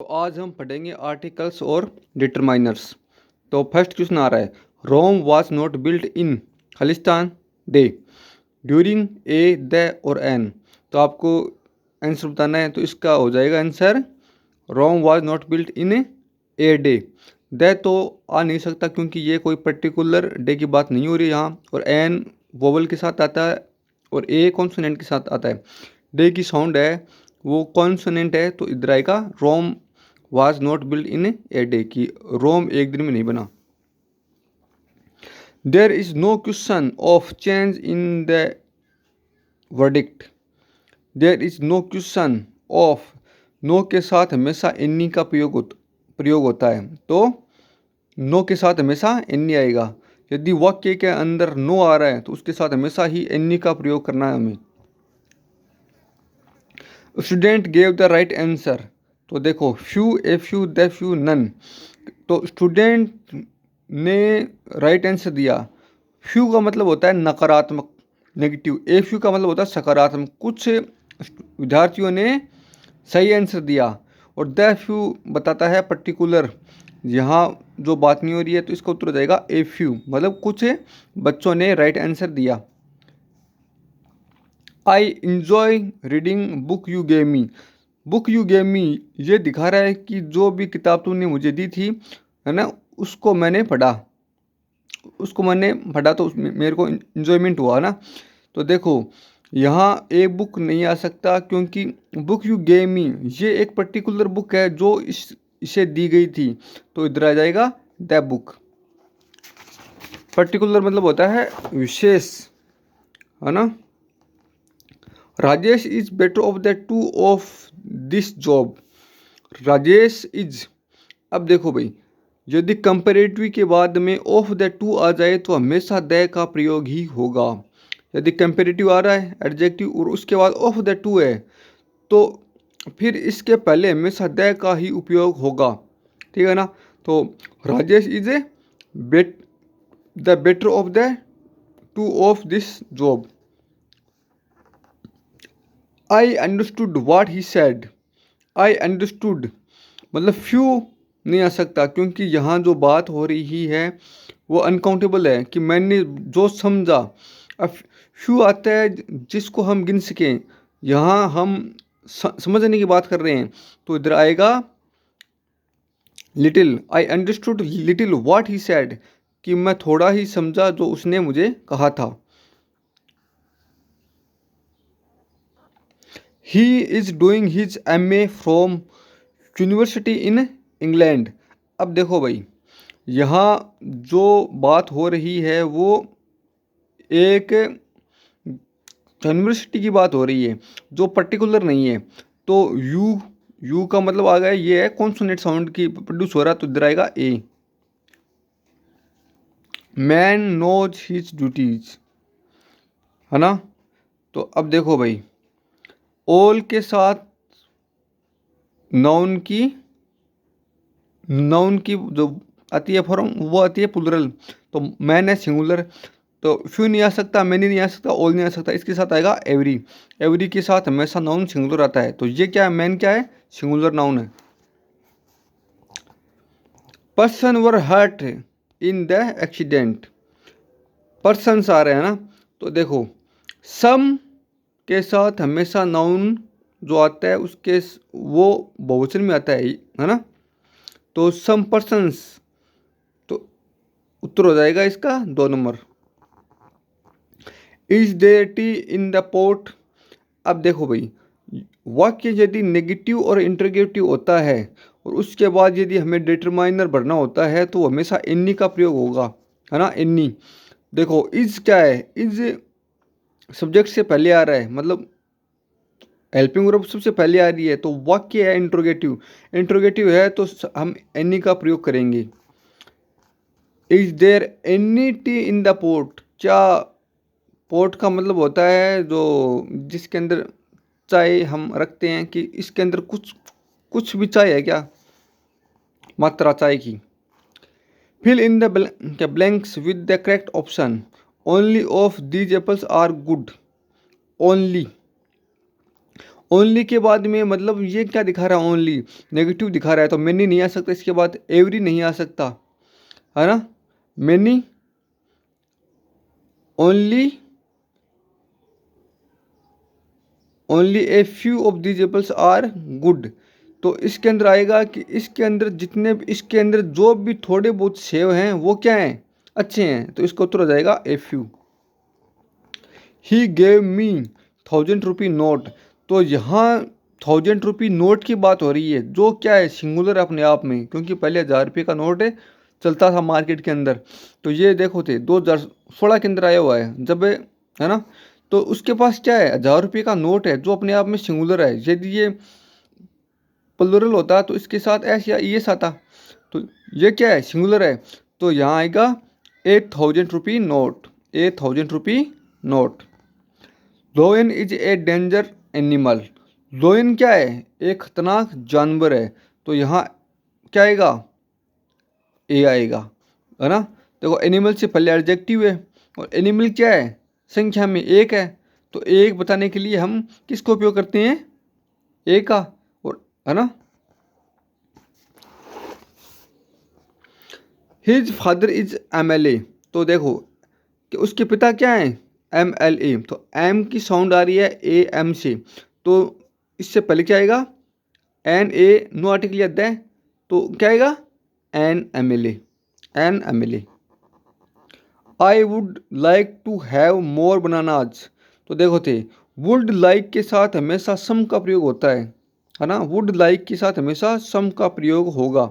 तो आज हम पढ़ेंगे आर्टिकल्स और डिटरमाइनर्स। तो फर्स्ट क्वेश्चन आ रहा है, Rome was not built in Khalistan day during a the और एन। तो आपको आंसर बताना है, तो इसका हो जाएगा answer Rome was not built in a day. The तो आ नहीं सकता क्योंकि ये कोई पर्टिकुलर डे की बात नहीं हो रही यहाँ, और एन वोवल के साथ आता है और ए कॉन्सोनेंट के साथ आता है। डे की साउंड है वो कॉन्सोनेंट है, तो इधर आएगा Rome was not build in a day की रोम एक दिन में नहीं बना। There is no question of change in the verdict. There is no question of, no के साथ हमेशा एनी का प्रयोग होता है, तो नो के साथ हमेशा एनी आएगा। यदि वाक्य के अंदर नो आ रहा है तो उसके साथ हमेशा ही एनी का प्रयोग करना है हमें। Student gave the right answer. तो देखो few, a few, the few, none. तो स्टूडेंट ने राइट आंसर दिया। फ्यू का मतलब होता है नकारात्मक, नेगेटिव। ए फ्यू का मतलब होता है सकारात्मक। कुछ विद्यार्थियों ने सही आंसर दिया, और द फ्यू बताता है पर्टिकुलर, यहाँ जो बात नहीं हो रही है, तो इसका उत्तर हो जाएगा ए फ्यू, मतलब कुछ बच्चों ने राइट आंसर दिया। I enjoy reading book you gave me. Book you gave me ये दिखा रहा है कि जो भी किताब तूने मुझे दी थी, है ना, उसको मैंने पढ़ा, तो मेरे को इन्जॉयमेंट हुआ ना। तो देखो यहाँ एक बुक नहीं आ सकता क्योंकि बुक यू गेव मी ये एक पर्टिकुलर बुक है जो इसे दी गई थी, तो इधर आ जाएगा द बुक। पर्टिकुलर मतलब होता है विशेष, है ना। Rajesh is better of the two of this job. Rajesh is, अब देखो भाई, यदि कंपेरेटिव के बाद में ऑफ द टू आ जाए तो हमेशा द का प्रयोग ही होगा। यदि कंपेरेटिव आ रहा है एडजेक्टिव और उसके बाद ऑफ द टू है, तो फिर इसके पहले हमेशा द का ही उपयोग होगा, ठीक है ना। तो Rajesh is a the better of the two of this job. I understood what he said. I understood मतलब फ्यू नहीं आ सकता क्योंकि यहाँ जो बात हो रही है वो अनकाउंटेबल है, कि मैंने जो समझा। अब फ्यू आता है जिसको हम गिन सकें, यहाँ हम समझने की बात कर रहे हैं, तो इधर आएगा little. I understood little what he said, कि मैं थोड़ा ही समझा जो उसने मुझे कहा था। He is doing his MA from university in England. अब देखो भाई, यहाँ जो बात हो रही है वो एक यूनिवर्सिटी की बात हो रही है जो पर्टिकुलर नहीं है। तो यू का मतलब आ गया, ये है कॉन्सोनेंट साउंड की प्रोड्यूस हो रहा, तो इधर आएगा ए। मैन नोज हिज ड्यूटीज, है ना। तो अब देखो भाई, ऑल के साथ नाउन की जो आती है फॉर्म वो आती है प्लुरल। तो मैन है सिंगुलर, तो फ्यू नहीं आ सकता, मैनी नहीं आ सकता, ऑल नहीं आ सकता। इसके साथ आएगा एवरी। एवरी के साथ हमेशा नाउन सिंगुलर आता है, तो ये क्या है, मैन क्या है, सिंगुलर नाउन है। Person were hurt in the accident. Persons आ रहे हैं ना, तो देखो सम के साथ हमेशा नाउन जो आता है उसके वो बहुवचन में आता है ना। तो सम पर्सन्स, तो उत्तर हो जाएगा इसका 2 number. Is there tea in the pot. अब देखो भाई, वाक्य यदि नेगेटिव और इंटरोगेटिव होता है और उसके बाद यदि हमें डिटरमाइनर भरना होता है तो हमेशा एनी का प्रयोग होगा, है ना, एनी। देखो इज क्या है, इज सब्जेक्ट से पहले आ रहा है, मतलब हेल्पिंग वर्ब सबसे पहले आ रही है, तो वाक्य है इंट्रोगेटिव। इंट्रोगेटिव है तो हम एनी का प्रयोग करेंगे। Is there any tea in the pot. क्या पोट का मतलब होता है जो जिसके अंदर चाय हम रखते हैं, कि इसके अंदर कुछ भी चाय है क्या, मात्रा चाय की। Fill in the blanks with the correct option. Only of these apples are good. Only, only के बाद में मतलब ये क्या दिखा रहा है, ओनली नेगेटिव दिखा रहा है, तो मैनी नहीं आ सकता, इसके बाद एवरी नहीं आ सकता, है ना। Many, only, only a few of these apples are good. तो इसके अंदर आएगा कि इसके अंदर जितने इसके अंदर जो भी थोड़े बहुत सेव हैं वो क्या हैं, अच्छे हैं, तो इसका उत्तर हो जाएगा a few. He gave me 1000 rupee note. तो यहाँ 1000 रुपी नोट की बात हो रही है, जो क्या है सिंगुलर है अपने आप में, क्योंकि पहले 1000 रुपये का नोट है चलता था मार्केट के अंदर। तो ये देखो थे 2016 के अंदर आया हुआ है जब, है ना। तो उसके पास क्या है, 1000 रुपये का नोट है जो अपने आप में सिंगुलर है। यदि ये प्लुरल होता तो इसके साथ एस या ईएस आता, तो ये क्या है सिंगुलर है, तो यहाँ आएगा 1000 rupee note, 1000 rupee note. लोयन is a danger animal. लोयन क्या है, एक खतरनाक जानवर है, तो यहाँ क्या आएगा, ए आएगा, है ना। देखो एनिमल से पहले एडजेक्टिव है, और एनिमल क्या है, संख्या में एक है, तो एक बताने के लिए हम किसको उपयोग करते हैं, ए का, और है ना। His father is MLA। तो देखो कि उसके पिता क्या हैं, MLA। तो एम की साउंड आ रही है AM से, तो इससे पहले क्या आएगा, NA, नो आर्टिकल या द, तो क्या आएगा, NMLA, NMLA। I would like to have more bananas. तो देखो थे वुड लाइक के साथ हमेशा सम का प्रयोग होता है ना, वुड लाइक के साथ हमेशा सम का प्रयोग होगा।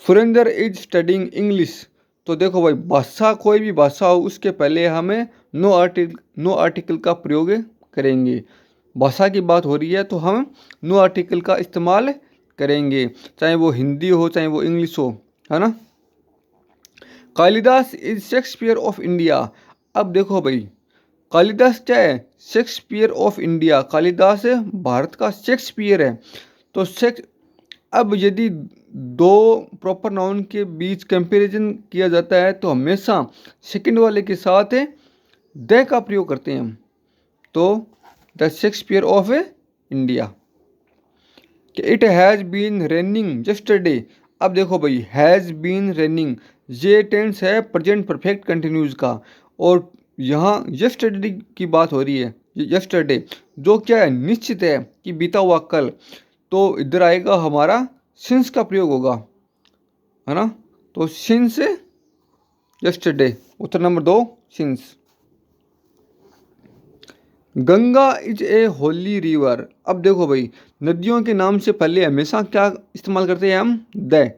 Surendra is studying English. तो देखो भाई भाषा, कोई भी भाषा हो उसके पहले हमें नो आर्टिकल का प्रयोग करेंगे। भाषा की बात हो रही है तो हम नो आर्टिकल का इस्तेमाल करेंगे, चाहे वो हिंदी हो चाहे वो इंग्लिश हो, है ना। Kalidas is Shakespeare of India. अब देखो भाई कालिदास क्या है, Shakespeare of India. Kalidas Bharat का शेक्सपियर है। तो अब यदि दो प्रॉपर नाउन के बीच कंपैरिजन किया जाता है तो हमेशा सेकंड वाले के साथ द का प्रयोग करते हैं हम। तो the Shakespeare of India. It has been raining yesterday. अब देखो भाई हैज़ बीन रेनिंग, ये टेंस है प्रेजेंट परफेक्ट कंटिन्यूज का, और यहाँ यस्टरडे की बात हो रही है। यस्टरडे जो क्या है, निश्चित है कि बीता हुआ कल, तो इधर आएगा हमारा सिंस का प्रयोग होगा, है ना। तो since yesterday, Uttar number 2 since. Ganga is a Holi river. अब देखो भाई नदियों के नाम से पहले हमेशा क्या इस्तेमाल करते हैं हम, द।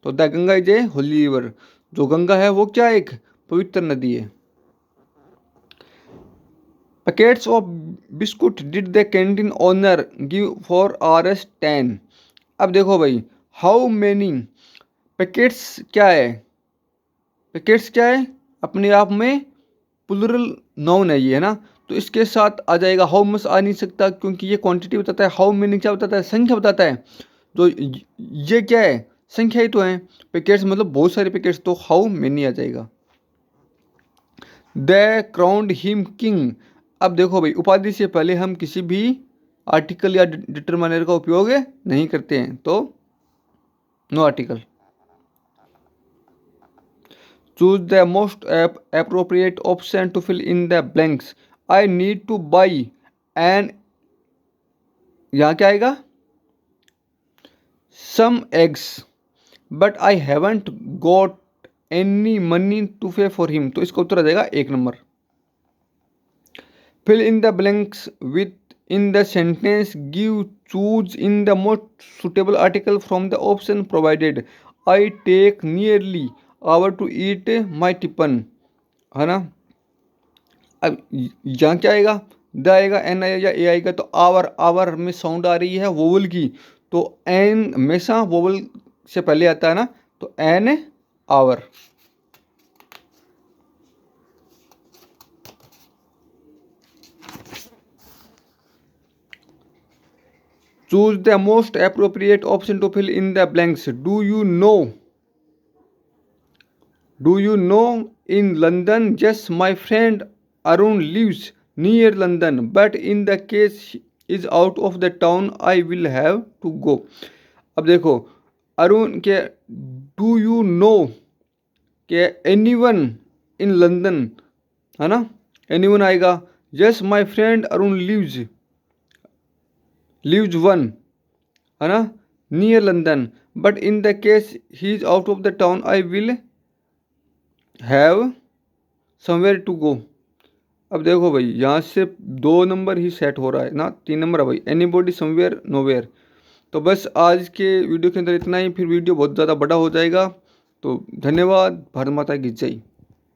तो the Ganga is a Holi river. जो गंगा है वो क्या एक पवित्र नदी है। Packets of biscuit did the canteen owner give for RS10। अब देखो भाई हाउ मैनी, पैकेट्स क्या है, पैकेट्स क्या है, अपने आप में प्लुरल नाउन है ये, है ना। तो इसके साथ आ जाएगा हाउ मच, आ नहीं सकता क्योंकि ये क्वांटिटी बताता है। हाउ मैनी क्या बताता है, संख्या बताता है। तो ये क्या है, संख्या ही तो है। पैकेट्स मतलब बहुत सारे पैकेट्स, तो हाउ मैनी आ जाएगा। The crowned him king. अब देखो भाई उपाधि से पहले हम किसी भी आर्टिकल या डिटरमाइनर का उपयोग नहीं करते हैं, तो no article. Choose the most appropriate option to fill in the blanks. I need to buy an, यहाँ क्या आएगा, some eggs but I haven't got any money to pay for him। तो इसका उत्तर आ जाएगा 1 number. Fill in the blanks with in the sentence, give, choose in the most suitable article from the option provided। I take nearly hour to eat my tiffin, है ना। अब यहाँ क्या आएगा, the आएगा, एन आएगा या ए आएगा। तो आवर, आवर में साउंड आ रही है वोवल की, तो एन हमेशा वोवल से पहले आता है ना, तो an hour. Choose the most appropriate option to fill in the blanks. Do you know, do you know in London, yes my friend Arun lives near London, but in the case is out of the town I will have to go. अब देखो अरुण के do you know के anyone in London, है ना, anyone आएगा। Yes my friend Arun lives one, है ना, near London, but in the case he is out of the town I will have somewhere to go. अब देखो भाई यहाँ से 2 नंबर ही सेट हो रहा है ना, 3 नंबर है भाई, एनीबॉडी समवेयर नोवेयर। तो बस आज के वीडियो के अंदर इतना ही, फिर वीडियो बहुत ज़्यादा बड़ा हो जाएगा। तो धन्यवाद, भारत माता की जय।